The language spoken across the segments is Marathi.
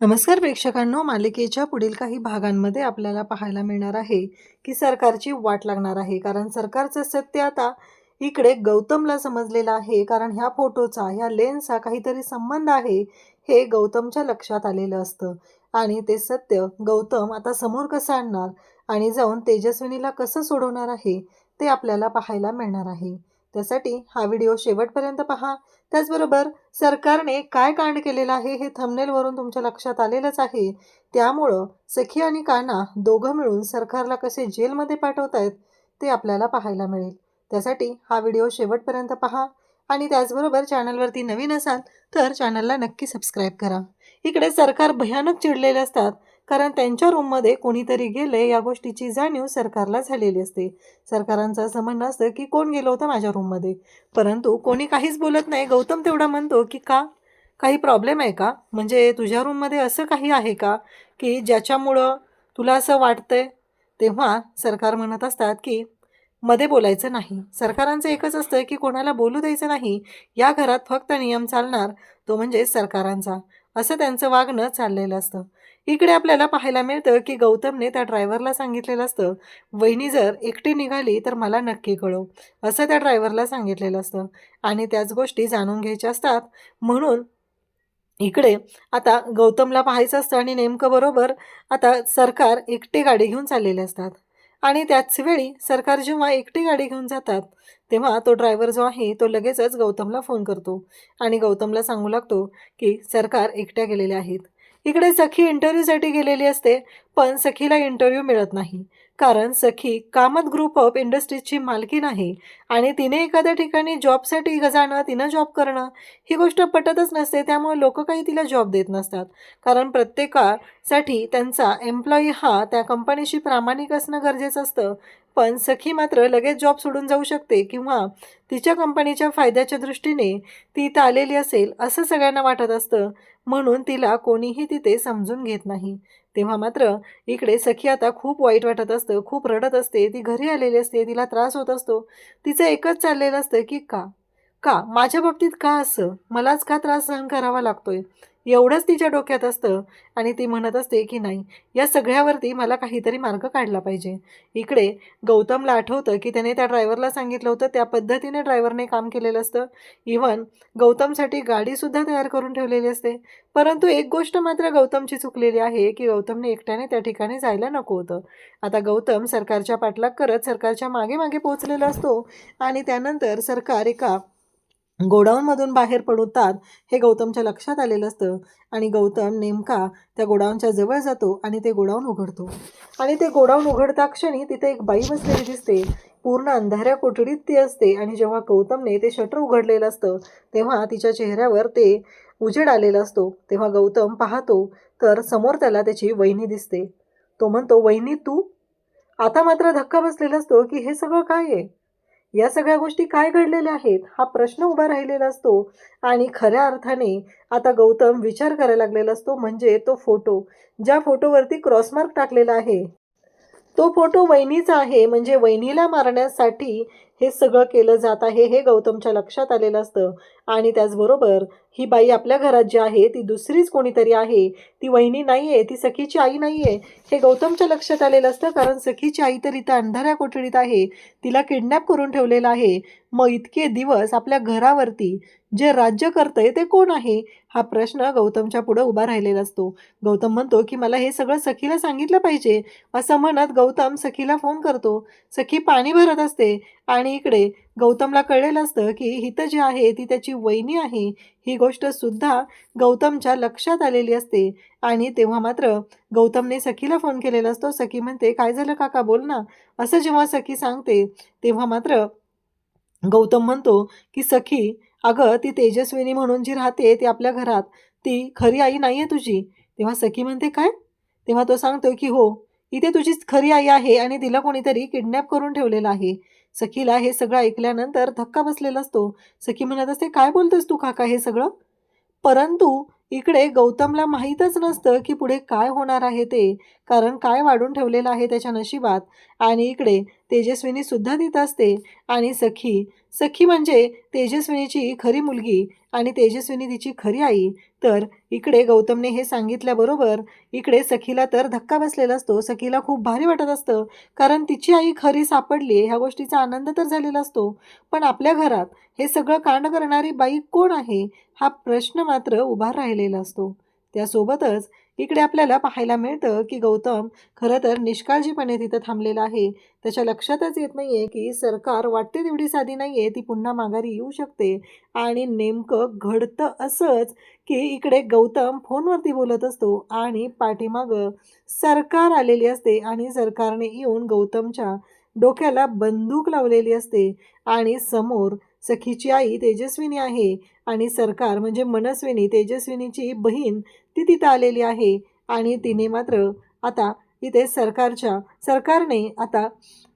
नमस्कार प्रेक्षकांनो, मालिकेच्या पुढील काही भागांमध्ये आपल्याला पाहायला मिळणार आहे की सरकारची वाट लागणार आहे. कारण सरकारचं सत्य आता इकडे गौतमला समजलेलं आहे. कारण ह्या फोटोचा, ह्या लेन्सचा काहीतरी संबंध आहे हे गौतमच्या लक्षात आलेलं असतं. आणि ते सत्य गौतम आता समोर कसं आणणार आणि जाऊन तेजस्विनीला कसं सोडवणार आहे ते आपल्याला पाहायला मिळणार आहे. त्यासाठी हा व्हिडिओ शेवटपर्यंत पहा. त्याचबरोबर सरकारने काय कांड केलेलं आहे हे थंबनेलवरून तुमच्या लक्षात आलेलंच आहे. त्यामुळं सखी आणि कान्हा दोघं मिळून सरकारला कसे जेलमध्ये पाठवतायत ते आपल्याला पाहायला मिळेल. त्यासाठी हा व्हिडिओ शेवटपर्यंत पहा आणि त्याचबरोबर चॅनलवरती नवीन असाल तर चॅनलला नक्की सबस्क्राईब करा. इकडे सरकार भयानक चिडलेले असतात. कारण त्यांच्या रूममध्ये कोणीतरी गेले या गोष्टीची जाणीव सरकारला झालेली असते. सरकारांचं असं म्हणणं असतं की कोण गेलं होतं माझ्या रूममध्ये, परंतु कोणी काहीच बोलत नाही. गौतम तेवढा म्हणतो की का, काही प्रॉब्लेम आहे का, म्हणजे तुझ्या रूममध्ये असं काही आहे का की ज्याच्यामुळं तुला असं वाटतंय. तेव्हा सरकार म्हणत असतात की मध्ये बोलायचं नाही. सरकारांचं एकच असतं की कोणाला बोलू द्यायचं नाही. या घरात फक्त नियम चालणार तो म्हणजे सरकारांचा, असं त्यांचं वागणं चाललेलं असतं. इकडे आपल्याला पाहायला मिळतं की गौतमने त्या ड्रायव्हरला सांगितलेलं असतं, वहिनी जर एकटी निघाली तर मला नक्की कळव, असं त्या ड्रायव्हरला सांगितलेलं असतं. आणि त्याच गोष्टी जाणून घ्यायच्या असतात. म्हणून इकडे आता गौतमला पाहायचं असतं आणि नेमकं बरोबर आता सरकार एकटी गाडी घेऊन चाललेले असतात. आणि त्याच वेळी सरकार जेव्हा एकटी गाडी घेऊन जातात तेव्हा तो ड्रायव्हर जो आहे तो लगेचच गौतमला फोन करतो आणि गौतमला सांगू लागतो की सरकार एकट्या गेलेल्या आहेत. इकडे सखी इंटरव्ह्यूसाठी गेलेली असते, पण सखीला इंटरव्ह्यू मिळत नाही. कारण सखी कामत ग्रुप ऑफ इंडस्ट्रीजची मालकीण आहे आणि तिने एखाद्या ठिकाणी जॉबसाठी जाणं, तिनं जॉब करणं ही गोष्ट पटतच नसते. त्यामुळे लोक काही तिला जॉब देत नसतात. कारण प्रत्येकासाठी त्यांचा एम्प्लॉई हा त्या कंपनीशी प्रामाणिक असणं गरजेचं असतं. पण सखी मात्र लगेच जॉब सोडून जाऊ शकते किंवा तिच्या कंपनीच्या फायद्याच्या दृष्टीने ती इथं आलेली असेल असं सगळ्यांना वाटत असतं. म्हणून तिला कोणीही तिथे समजून घेत नाही. तेव्हा मात्र इकडे सखी आता खूप वाईट वाटत असतं, खूप रडत असते. ती घरी आलेली असते, तिला त्रास होत असतो. तिचं एकच चाललेलं असतं की का का माझ्या बाबतीत का असं, मलाच का त्रास सहन करावा लागतोय, एवढंच तिच्या डोक्यात असतं. आणि ती म्हणत असते की नाही, या सगळ्यावरती मला काहीतरी मार्ग काढला पाहिजे. इकडे गौतमला आठवतं की त्याने त्या ड्रायव्हरला सांगितलं होतं, त्या पद्धतीने ड्रायव्हरने काम केलेलं असतं. इव्हन गौतमसाठी गाडीसुद्धा तयार करून ठेवलेली असते. परंतु एक गोष्ट मात्र गौतमची चुकलेली आहे की गौतमने एकट्याने त्या ठिकाणी जायला नको होतं. आता गौतम सरकारच्या पाठलाग करत सरकारच्या मागे मागे पोहोचलेला असतो आणि त्यानंतर सरकार एका गोडाऊनमधून बाहेर पडतात हे गौतमच्या लक्षात आलेलं असतं. आणि गौतम नेमका त्या गोडाऊनच्या जवळ जातो आणि ते गोडाऊन उघडतो. आणि ते गोडाऊन उघडता क्षणी तिथे एक बाई बसलेली दिसते. पूर्ण अंधाऱ्या कोठडीत ती असते. आणि जेव्हा गौतमने ते शटर उघडलेलं असतं तेव्हा तिच्या चेहऱ्यावर ते उजेड आलेला असतो. तेव्हा गौतम पाहतो तर समोर त्याला त्याची वहिनी दिसते. तो म्हणतो, वहिनी तू? आता मात्र धक्का बसलेला असतो की हे सगळं काय आहे, या सगळ्या गोष्टी काय घडलेल्या आहेत, हा प्रश्न उभा राहिलेला असतो. आणि खऱ्या अर्थाने आता गौतम विचार करायला लागलेला असतो. म्हणजे तो फोटो, ज्या फोटोवरती क्रॉसमार्क टाकलेला आहे तो फोटो वहिनीचा आहे. म्हणजे वहिनीला मारण्यासाठी हे सगळं केलं जात आहे हे गौतमच्या लक्षात आलेलं असतं. आणि त्याचबरोबर ही बाई आपल्या घरात जी आहे ती दुसरीच कोणीतरी आहे, ती वहिनी नाही आहे, ती सखीची आई नाही आहे हे गौतमच्या लक्षात आलेलं असतं. कारण सखीची आई तर इथं अंधाऱ्या कोठडीत आहे, तिला किडनॅप करून ठेवलेलं आहे. मग इतके दिवस आपल्या घरावरती जे राज्य करतंय ते कोण आहे, हा प्रश्न गौतमच्या पुढं उभा राहिलेला असतो. गौतम म्हणतो की मला हे सगळं सखीला सांगितलं पाहिजे, असं म्हणत गौतम सखीला फोन करतो. सखी पाणी भरत असते आणि इकडे गौतमला कळलेलं असतं की हिथं जी आहे ती त्याची वहिनी आहे. ही गोष्ट सुद्धा गौतमच्या लक्षात आलेली असते. आणि तेव्हा मात्र गौतमने सखीला फोन केलेला असतो. सखी म्हणते, काय झालं काका, बोल ना. असं जेव्हा सखी सांगते तेव्हा मात्र गौतम म्हणतो की सखी, अगं ती तेजस्विनी म्हणून जी राहते ती आपल्या घरात, ती खरी आई नाही आहे तुझी. तेव्हा सखी म्हणते, काय? तेव्हा तो सांगतो की हो, इथे तुझी खरी आई आहे आणि तिला कोणीतरी किडनॅप करून ठेवलेलं आहे. सखीला हे सगळं ऐकल्यानंतर धक्का बसलेला असतो. सखी म्हणत असते, काय बोलतोस तू काका हे सगळं? परंतु इकडे गौतमला माहीतच नसतं की पुढे काय होणार आहे ते. कारण काय वाढून ठेवलेलं आहे त्याच्या नशिबात. आणि इकडे तेजस्विनी सुद्धा तिथं असते आणि सखी म्हणजे तेजस्विनीची खरी मुलगी आणि तेजस्विनी तिची खरी आई. तर इकडे गौतमने हे सांगितल्याबरोबर इकडे सखीला तर धक्का बसलेला असतो. सखीला खूप भारी वाटत असतं, कारण तिची आई खरी सापडली ह्या गोष्टीचा आनंद तर झालेला असतो. पण आपल्या घरात हे सगळं कांड करणारी बाई कोण आहे हा प्रश्न मात्र उभा राहिलेला असतो. त्यासोबतच इकडे आपल्याला पाहायला मिळतं की गौतम खरं तर निष्काळजीपणे तिथं थांबलेला आहे. त्याच्या लक्षातच येत नाहीये की सरकार वाटते तेवढी साधी नाहीये, ती पुन्हा माघारी येऊ शकते. आणि नेमकं घडतं असंच की इकडे गौतम फोनवरती बोलत असतो आणि पाठीमागं सरकार आलेली असते आणि सरकारने येऊन गौतमच्या डोक्याला बंदूक लावलेली असते आणि समोर सखीची आई तेजस्विनी आहे आणि सरकार म्हणजे मनस्विनी तेजस्विनीची बहीण ती तिथं आलेली आहे आणि तिने मात्र आता इथे सरकारने आता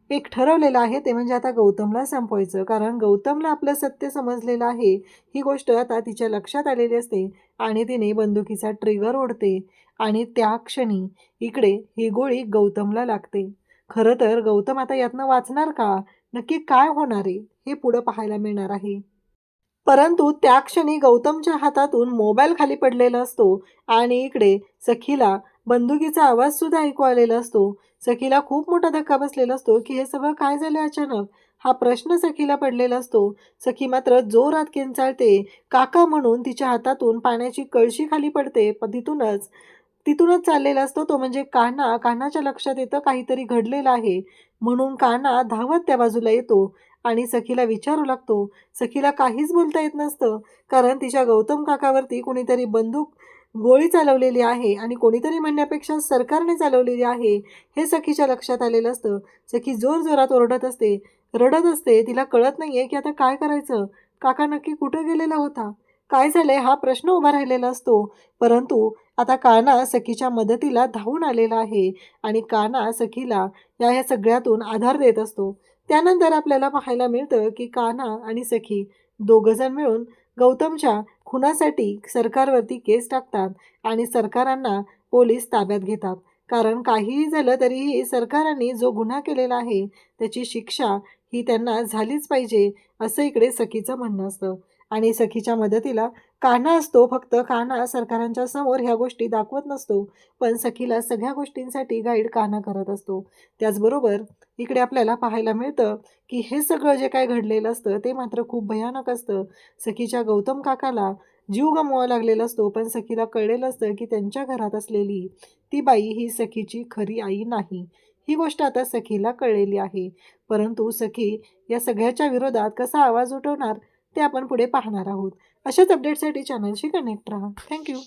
एक ठरवलेलं आहे, ते म्हणजे आता गौतमला संपवायचं. कारण गौतमला आपलं सत्य समजलेलं आहे ही गोष्ट आता तिच्या लक्षात आलेली असते आणि तिने बंदुकीचा ट्रिगर ओढते आणि त्या क्षणी इकडे ही गोळी गौतमला लागते. खरं तर गौतम आता यातनं वाचणार का? नक्की काय होणार आहे हे पुढं पाहायला मिळणार आहे. परंतु त्या क्षणी गौतमच्या हातातून मोबाईल खाली पडलेला असतो आणि इकडे सखीला बंदुकीचा आवाज सुद्धा ऐकू आलेला असतो. सखीला खूप मोठा धक्का बसलेला असतो की हे सगळं काय झालं अचानक, हा प्रश्न सखीला पडलेला असतो. सखी मात्र जोरात किंचाळते, काका म्हणून तिच्या हातातून पाण्याची कळशी खाली पडते. तिथूनच तिथूनच चाललेला असतो तो म्हणजे कान्हाच्या लक्षात येतं काहीतरी घडलेलं आहे. म्हणून कान्हा धावत त्या बाजूला येतो आणि सखीला विचारू लागतो. सखीला काहीच बोलता येत नसतं, कारण तिच्या गौतम काकावरती कोणीतरी गोळी चालवलेली आहे आणि कोणीतरी म्हणण्यापेक्षा सरकारने चालवलेली आहे हे सखीच्या लक्षात आलेलं असतं. सखी जोरजोरात ओरडत असते, रडत असते. तिला कळत नाहीये की आता काय करायचं. काका नक्की कुठे गेलेला होता, काय झालंय हा प्रश्न उभा राहिलेला असतो. परंतु आता कान्हा सखीच्या मदतीला धावून आलेला आहे आणि कान्हा सखीला या सगळ्यातून आधार देत असतो. त्यानंतर आपल्याला पाहायला मिळतं की कान्हा आणि सखी दोघंजण मिळून गौतमच्या खुनासाठी सरकारवरती केस टाकतात आणि सरकारांना पोलीस ताब्यात घेतात. कारण काहीही झालं तरीही सरकारांनी जो गुन्हा केलेला आहे त्याची शिक्षा ही त्यांना झालीच पाहिजे असं इकडे सखीचं म्हणणं असतं. आणि सखीच्या मदतीला कान्हा असतो. फक्त कान्हा सरकारांच्या समोर ह्या गोष्टी दाखवत नसतो, पण सखीला सगळ्या गोष्टींसाठी गाईड कान्हा करत असतो. त्याचबरोबर इकडे आपल्याला पाहायला मिळतं की हे सगळं जे काय घडलेलं असतं ते मात्र खूप भयानक असतं. सखीच्या गौतम काकाला जीव गमवावा लागलेला असतो, पण सखीला कळलेलं असतं की त्यांच्या घरात असलेली ती बाई ही सखीची खरी आई नाही. ही गोष्ट आता सखीला कळलेली आहे. परंतु सखी या सगळ्याच्या विरोधात कसा आवाज उठवणार ते आपण पुढे पाहणार आहोत. अशाच अपडेटसाठी चॅनलशी कनेक्ट राहा. थँक्यू.